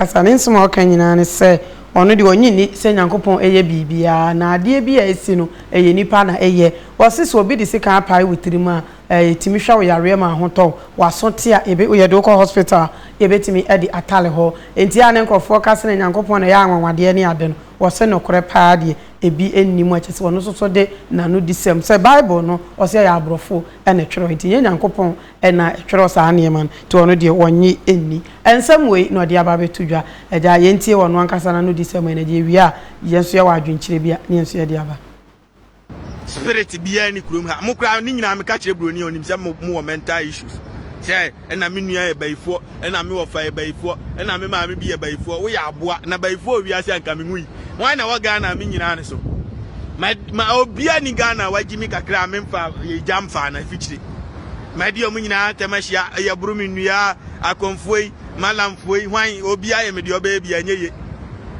asane nsoma ɔka nyina ne sɛ ɔno de ɔnyi ni sɛ Nyankopɔn ɛyɛ bibia na adeɛ bi a esi no ɛyɛ nipa na ɛyɛ wɔse so obi de sika apae witirim a timi hwa wo yare ma ahotɔ wasɔte a ebe yɛ de kɔ hospital yɛbɛtimi ɛde atale hɔ enti a ne nkrɔfoɔ ka sɛ Nyankopɔn na yɛ anwanwadeɛ ne ade no wɔse no korɛ paa deɛ ebi ennimu a kyese wɔno so de nanu disem sɛ Bible no ɔse yɛ abrɔfo ɛna twerɛ enti yɛ Nyankopɔn ɛna twerɛ saa nneɛma no to ɔno deɛ wɔnye enni ensɛm wei na ɔde aba beto dwa ɛgya yɛntie wɔno ankasa nanu disem ɛna de wi a yɛnso yɛ wadwenkyerɛ bi a ne yɛnso yɛ de aba spirit bia ni kurom ha mo kra ni nyina me ka kire broni onim se mo wo mental issues say na me nua e baifo na me wo fa e baifo na me ma me bi e baifo wo ya aboa na baifo wi ase anka me hui why na wo Ghana me nyina ne so ma obia ni Ghana waji mi kakra me mfa ye jamfa na fichire ma di o nyina temahia ye buru me nua akonfoi malamfoi why obia ye me di oba bia nyeye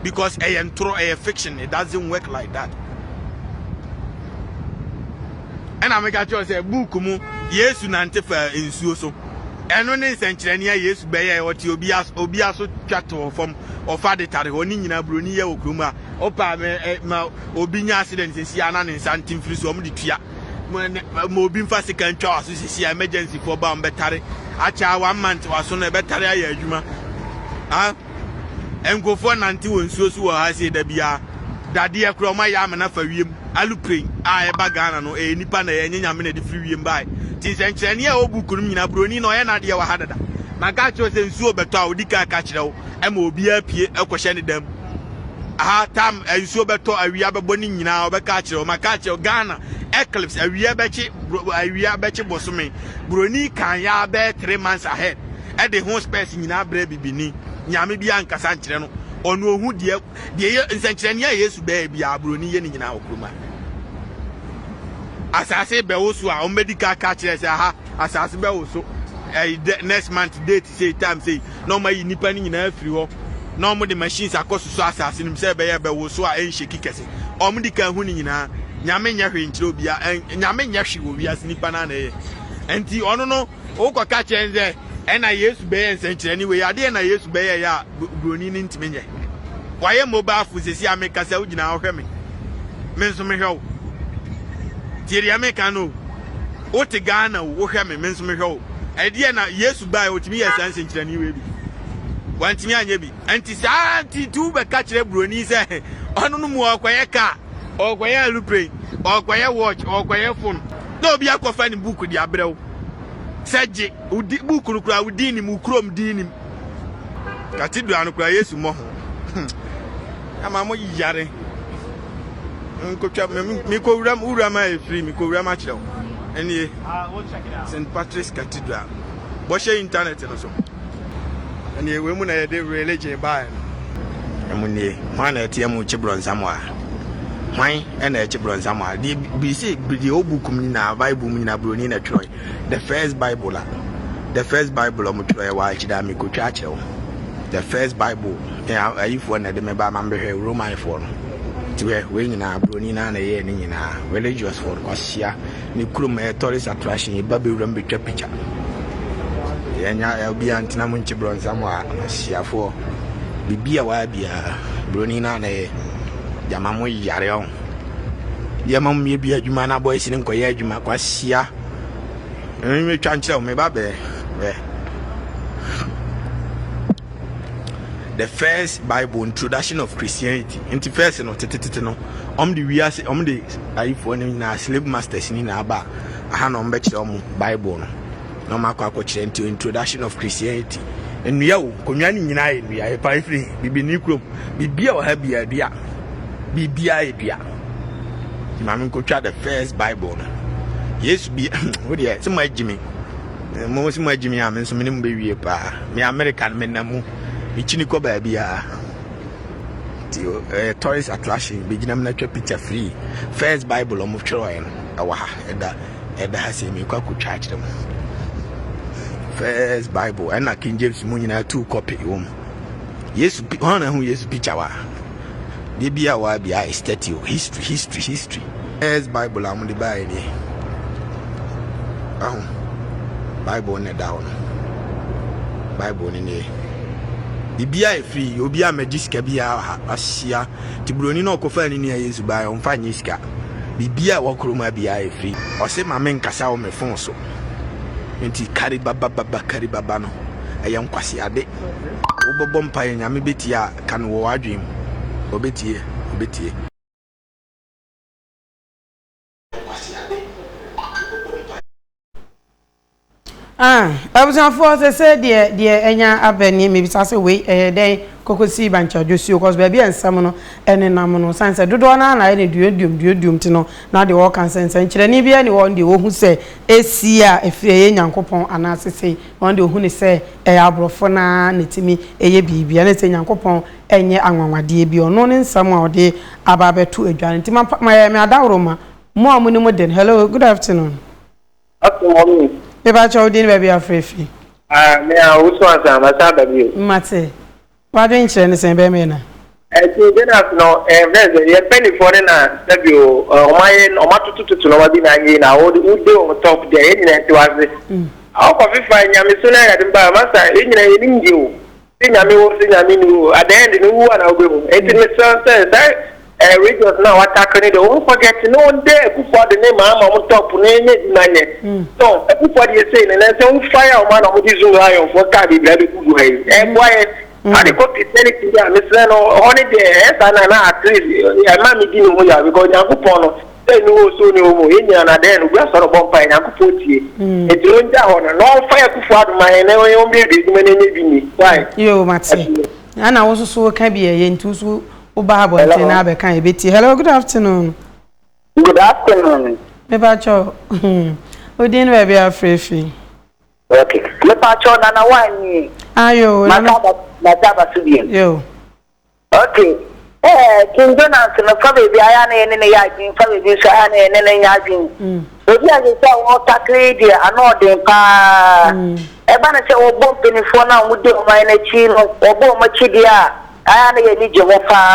because e entro e fiction, it doesn't work like that. And I make a choice a book mu Yesu nante fa ensuo so eno ne nsenkyerene ya Yesu beye oti obia so twato from ofa de tare oni nyina broni ye okrum a opa ma obi nya accident sisi ana ne nsantim firi so omde tua ma obi mfa sika ntwa aso sisi emergency for ba mbetare acha 1 month waso no betare aye adwuma enkofo nante wonsuo so wo ha se da bia dade e kro ma ya amena fa wiem alupren a eba Ghana no nipa na ye nyame na de free wiem bai ti senkyerene ya obukunum nyina broni na oye na de wa hadada maka cho se nsuo beto a odika ka kire wo e ma obi apie ekohye ne dam tam nsuo beto awia bebo ni nyina obeka kire wo maka kire Ghana eclipse awia bechi bosome broni kan ya be 3 months ahead e de ho space nyina bra bibini nyame bia nkasa nkire no ono ohu de nsenkyerene ya Yesu be bia broni ye ni nyina okruma asase be wo so a medical ka kire se asase be wo so next month date say time say no ma yi nipa ni nyina afiri ho no mo de machines akoso so asase nim se be wo so a ensheki kese o mo di ka hu ni nyina nyame nya hwe nkyire obia nyame nya hwe obi as nipa na na ye enti ono no wo ko ka kire nze na Yesu be ye nsenkyerene we ade na Yesu be ye ya broni ni ntime nye waye mobile phone sesi amekasa ugina ho hwe me nso me hwe Tiri America no oti Ghana wo hwe me nso me hwe ade na Yesu bai otimi ya sanse nkyerani we bi wantimi anya bi anti sa anti tu be ka kire broni se ono no mu okoye ka okoye aluplane okoye watch okoye phone na obi akofa ni book di abrew seje udi book no kura udi ni mu krom di ni katidu anu kura Yesu mo ama mo yare nkotwa mi ko urama e free mi ko urama kire eni we'll check it out. St. Patrick's Cathedral bo share internet no so eni we mu na ye de religion ba emu ni hwan na etie mu chibron samwa hwan na chibron samwa di bi se bi obukum ni na Bible mu ni na broni na twerɛ the first Bible mu twerɛ wa chida mi ko twa kire the first Bible ayifo na de me ba man behwe Roman for no tiwe we nyina broni na na ye ni nyina religious for kwasia ni krum tourist attraction ba be wura betwa picture yenya obi antina mu nchi bronze amwa asiafo bibia wa bia broni na na ye jama mo yare on ye mam me bia adwuma na boy sini nkoye adwuma kwasia me twa nkyerɛ me ba be the first Bible introduction of Christianity into first no tetete no the ayifo ni na slave masters ni na aba aha no mbe kire Bible no makwa kire into introduction of Christianity enua wo konwa ni nyina ye nua e pa free bibi ni krom bibia wa ha bia dua bibia e dua imam nkotwa the first Bible no Yesu bi wo de se ma jimi mo se ma jimi am nso me ne mbe wie pa me American me na mu ichini ko ba bia tourist attraction beginam na twa picture free first Bible o mo twerɛ no awa ha eda ha se me kwa ku church dem first Bible and King James mu nyina 2 copy wom Yesu hona hu Yesu picture wa de bia wa bia statue history first Bible am de bai ni Bible ne da ho Bible ni bibia e free obi a magiska bia ha asia tibroni na okofa ni ya Yesu ba on fa nyiska bibia wakroma bia e free o se ma men kasa o me fon so enti kari baba no ayam kwase ade wo bompa nyame betia kan wo adwem obetie abusan for say de enya abani me bisa say we den kokosi bancha josu cause baby ensam no ene nam no sanse dodo na ene duodum ti no na de wo kan sense nkire ni bia ni wo de wo hu say esi a efie nyankopon anasese won de hu ni say abrofo na netimi eye bibia na say nyankopon enye anwanwade bi ono ne nsam a ode ababetu adwan ti me adawro ma mo amuni mo den. Hello, good afternoon. Afternoon. Eba chawdin baby afrefi. Me a uswansa masaba bi. Mate. Wadwen kire ne sen be me na. Ti denat no veze ye penny for na sabio o mayen o matututu no wadi na nyi na o de o top de ye nyina ti waze. Aw ko fifa nya me suna ya de ba masa ye nyina ye ningi o. Ti nya me wo ti nya me nu at the end no wu na ogbe mu. Enti me say regions now attacking the won't forget no one there before the name I'm top name so before you say and then say fire man of this lion for cardi blood good way and why I the copy anything there Mr. No holiday and at least mammy didn't know because Yakupono they know so no Indian and then we are sort of bumping Yakupoti it don't down no fire before my never own baby many why you Matsi and I also so can be a into so Ubabo na be kan ebeti. Hello, good afternoon. Good afternoon. Me ba cho. Odin we be afrefi. Okay. Me pa cho na wani. Ayo, na taba subi. Yo. Okay. King Jonas no fa be aya na ne ya bin fa be so aya na ne ya bin. Obi a se o takre dia ano den pa. E ba na se o bom penifo na mu de o mai na chi no, o bom ma chi dia. I am a job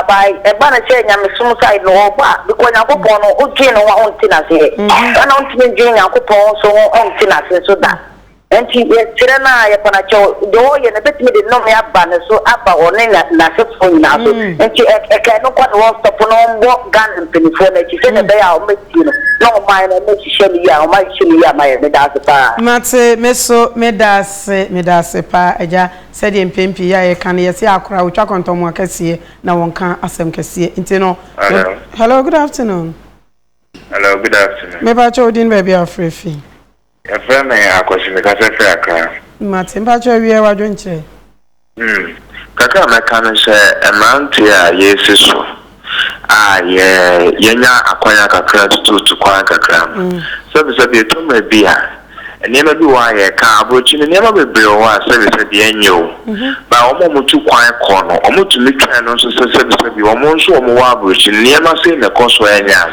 by a banner saying I'm a suicide no because I'm upon who gain on Tinas here. And on Junior coupon so on Tinas so that. And she is Tirana upon a show, the way and a bit me no me up banner so up or Nasa phone now. And she cannot want to put on what gun and telephone. She said, I'll make you no mind and make you show me out my chili my medasa. Matse meso medase pa eja said in Pimpi ya can yes ya akra ucha kontomo akese na wonka asem kese nti no. Hello, good afternoon. Hello, good afternoon. Me ba chodin baby afrefi. Your friend may akwasi me kase fe akra. Mate ba cho wie wadwo nche. Kaka me kan se amount ya yesu ye yenya akwanya kakra tutu kwa kakra. So be to me bia enema bi wa ye ka abrochi ne enema bebre wa se be enyo ba omo mutu kwan ko no omo tumi twan no so se bi omo nso omo wa abrochi ne enema se ne koso enya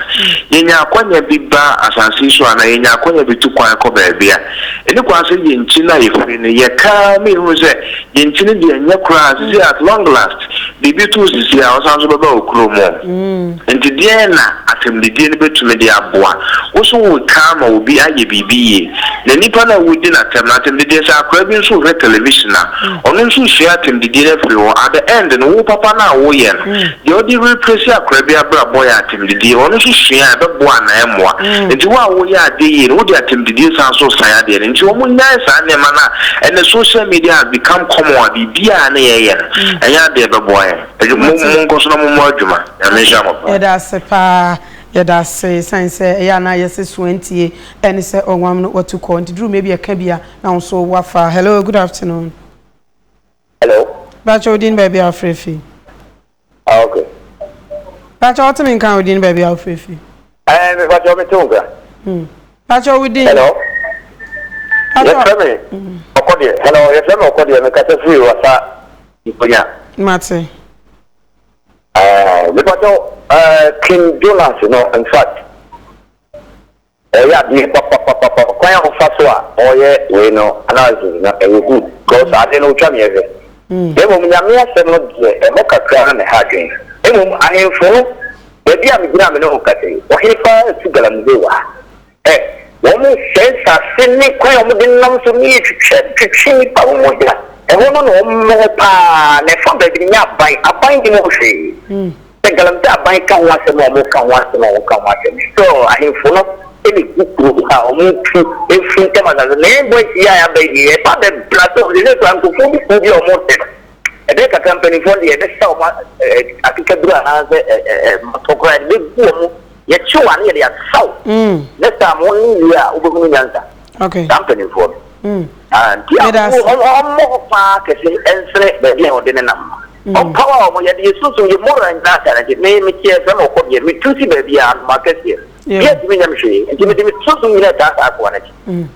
yenya akwanya bi ba asansi so ana yenya akwanya bi tu kwan ko ba bia eni kwa se yenchi na yefri ne ye ka me hu se yenchi ne de enya kura se at long last bibi tu sisi a osanso baba okuro mo enti de na atemdidie ne betumi de aboa wo so wo ka ma obi aye bibi ye nipa na wudi na tem de sa akra bi nso re television na ono nso share tem de free wo at the end no wo papa na wo ye no de odi replace akra bi abra boy atem de ono nso share be bo ana emoa nti wo a wo ye ade ye no de atem de sa so san ade nti wo mu nyan sa ne ma na and the social media has become common bibia na ye ye enya de be boy mo nkoso na mo adwuma ya me sha mo Eda sepa yada say science ya na yes 20 and say onwam no what to call ndru maybe a kabia na so wafa. Hello, good afternoon. Hello. Bacho Odin baby afrefi. Okay. Bacho otimi kan Odin baby afrefi. Me bacho me tunga. Bacho Odin. Hello. Yes, me. Okodi. Hello, yes, me okodi me kase free wasa iponya. Mate. Me bacho King Jonas, in fact, yeah, the papa, quite of Faswa, or yeah, we know, analysis, not a good, because I didn't know Champion. They will be a mocha crown and a hacking. I am full, maybe I'm gramming no cutting, or he fires to Galamua. Eh, woman says, I send me quite a little to me to check to see Pamuja. ɛhɔ no ɔmo paa na ɛfa baabi nya aban de mo hwee sɛ galamsey aban ka ho asɛm a ɔmo ka ho asɛm so ahemfo no ɛne kukuro a ɔmo efi ntɛm asase na ɛbɔ nhyia a yɛaba yi ɛfa bɛ plateau de ne so ankofo bi fu bi a ɔmo te no ɛbɛ kakra mpanimfoɔ de yɛbɛ hyɛ ɔmo akekaduru anaasɛ matɔkora yɛde bɛgu ɔmo yɛkyew a ne yɛde asaw ne saa mo ne wie a wobɛhunu nyansa saa mpanimfoɔ no nti ɔmmɔ paa kɛse ɛnsere baabi a ɔde ne nam ɔmpawa ɔmo yɛde yɛsusu yɛ mmɔra ntaasa no nti mekyɛ sɛ ma ɔkɔ deɛ metu si baabi a anoma kɛseɛ yɛtumi nyam hwee nti mede mesusu nyina taasa akoa no akyi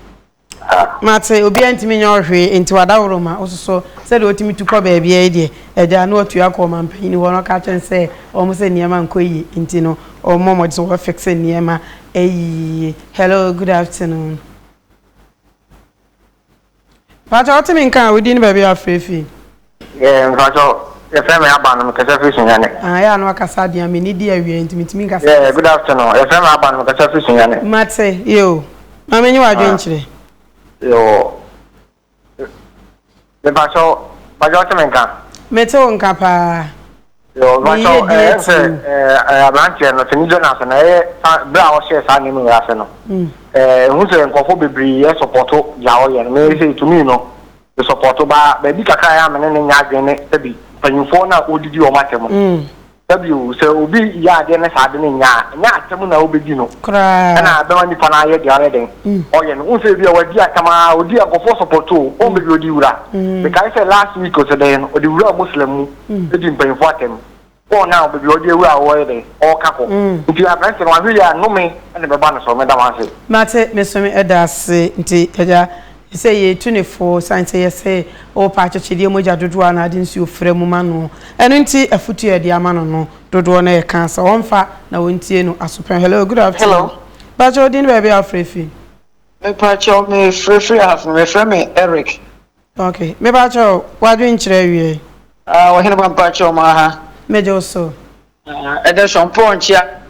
mate obi antimi nya ohwe enti wadaworo ma ososo se de otimi tukọ ba bia de eja na otu akọ ma mpanyini wo no ka chen se omo se niema nkoyi enti no omo mo so fix niema eyi hello good afternoon Pacha otimi nkan we di ni ba bia afefi Pacha e fe me aba no kasa fi sunyane ya no akasa dia me ni dia wie enti mitimi nkasa good afternoon e fe me aba no kasa fi sunyane mate yo ma menyi wa dwenchire yo le paso te menka mete won ka pa yo paso abranche no tini Jonas na bra o share sa ni mu ase no hu se nkofo bebri e support ya o ye no me se tumi no the support ba bi kakra ya me ne nya adwene tabi panyimfo na odidi o matemo tabi se obi ya de ne sa de ne nya atemu na obedi no kra na be wani pa na ye de are den o ye no unse bi wadi atama odi akofo support o be bi odi wura be kai say last week o se den odi wura muslim edi mpanyimfo atem o na be bi odi wura o ye den o kako nti abranche no ahwe ya no me na be ba no so me da ma se mate me so me edase nti eja say ye 24 science ye say o pa chechede moja dodo na ade nsi ofre mu ma no eno nti afutu ye de ama no no dodo na ye kansa wonfa na wontie no asopen hello good afternoon hello Pacho din baby afrefi me Pacho me free half me frame me Eric okay me Pacho wadwen kire wie wa hena ban Pacho ma ha me jo so ede shampoo nchia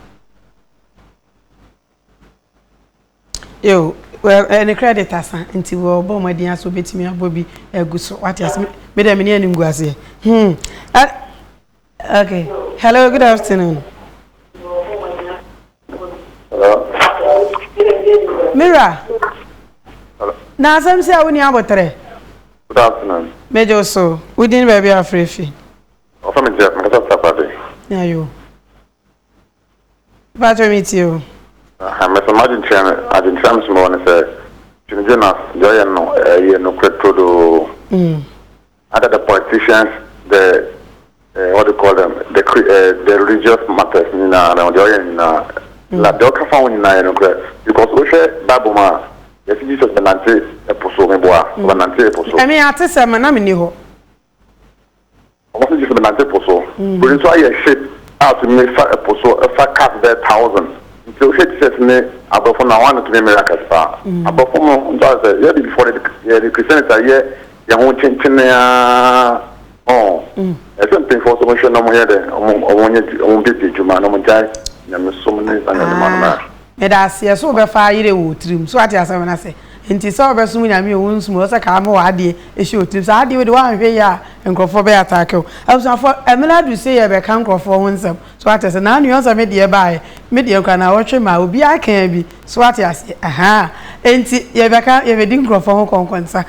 yo well any credit asa nti wo bo modin aso betimi abobi eguso what as me dem ni anim guase okay hello good afternoon Mira hello na asem se awoni abotre good afternoon mejo so within baby afrefi o fa me je me ka sapade ya yo Pacho meet you I'm a Martin Trams one say Jonas Joyano you know credit other the politicians the what do you call them the religious matters na la doka found na you know because we say Bible ma yes Jesus benante eposo me boa benante eposo I mean atese ma na me ni ho o mo Jesus benante eposo we so aye shape out to me eposo fa cut there 1,000 so it ne abofo na one to miracles pa abofo mo ndo say yeah before the Christians are here ya ho chinchin ya something for so no mo here de o bi juma no mo jai na me so mo ne sana na me da se so be fa yire wo trim so ati asem na se nti so be sum nyame wo nsum o se ka ma wa de e she otrim so ade we de wan hwe ya nkrofo be attack o abusafo emela du se ye be kan nkrofo wo nsam so ati se na anu yo se me de ba me de kwa na wo hwe ma obi aka bi so ati ase nti ye be ka ye be di nkrofo ho konkonsa